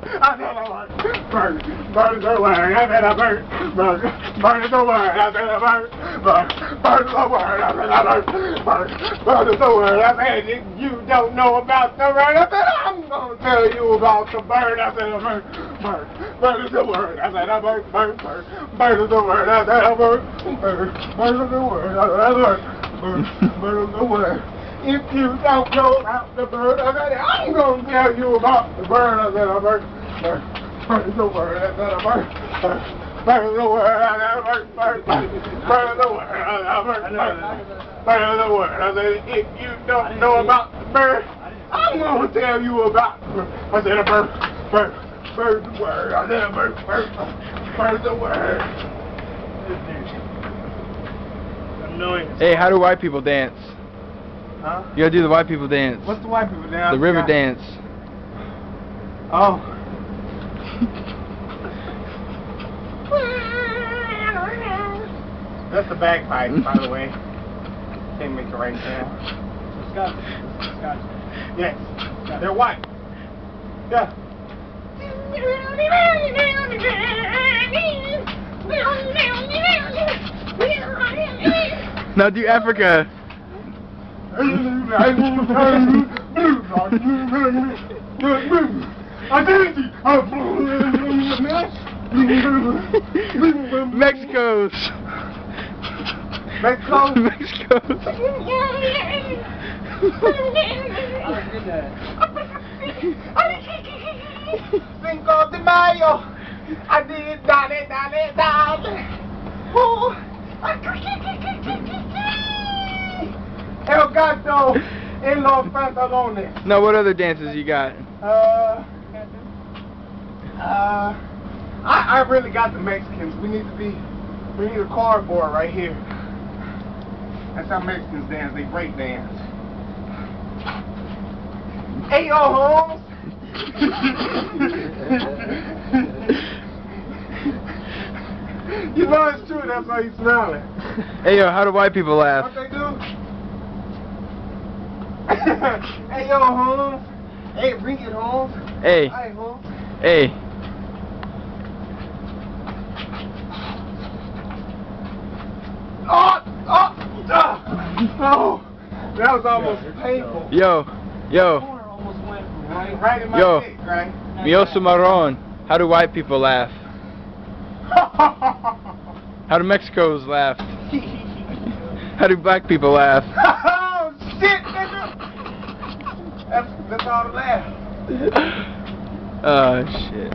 I said a word. Bird. Bird is a word. I said a bird. Bird. Bird is a word. I said a bird. Bird. Bird is a word. I said a bird. Bird. Bird is a word. I said you don't know about the bird. I said I'm gonna tell you about the bird. I said a bird. Bird. Bird is a word. I said a bird. Bird. Bird. Bird is a word. I said a bird. Bird. Bird is a word. I said a bird. Bird. Bird is a word. If you don't know about the bird, I said I'm gonna tell you about the bird. I said a bird. Bird. Bird is a word. I said a bird. Bird. Bird is a word. I said a bird. Bird. Bird is a word. I said a bird. Bird is a word. I said if you don't know about the bird, I'm gonna tell you about the bird. I said a bird. Bird. Bird is a word. I said a bird. Bird. Bird is a word. Hey, how do white people dance? Huh? You gotta do the white people dance. What's the white people dance? The river dance. Oh. That's the bagpipe, by the way. Can't make it right now. Scotch. Yes. They're white. Yeah. Now do Africa. Mexico's. Mexico? Mexico's. Cinco de Mayo. I did dale. Oh. El gato en los pantalones. Now what other dances you got? I really got the Mexicans. We need a cardboard right here. That's how Mexicans dance. They break dance. Hey yo, Holmes. You know it's true. That's why he's smiling. Hey yo, how do white people laugh? What they do? Hey yo, Holmes. Hey, bring it, Holmes. Hey. Hi, Holmes. Hey. Oh, that was almost painful. Yo. Almost went right in my dick, right? Mioso marron. How do white people laugh? How do Mexicans laugh? How do black people laugh? Oh, shit, nigga! That's all the laugh. Oh, shit.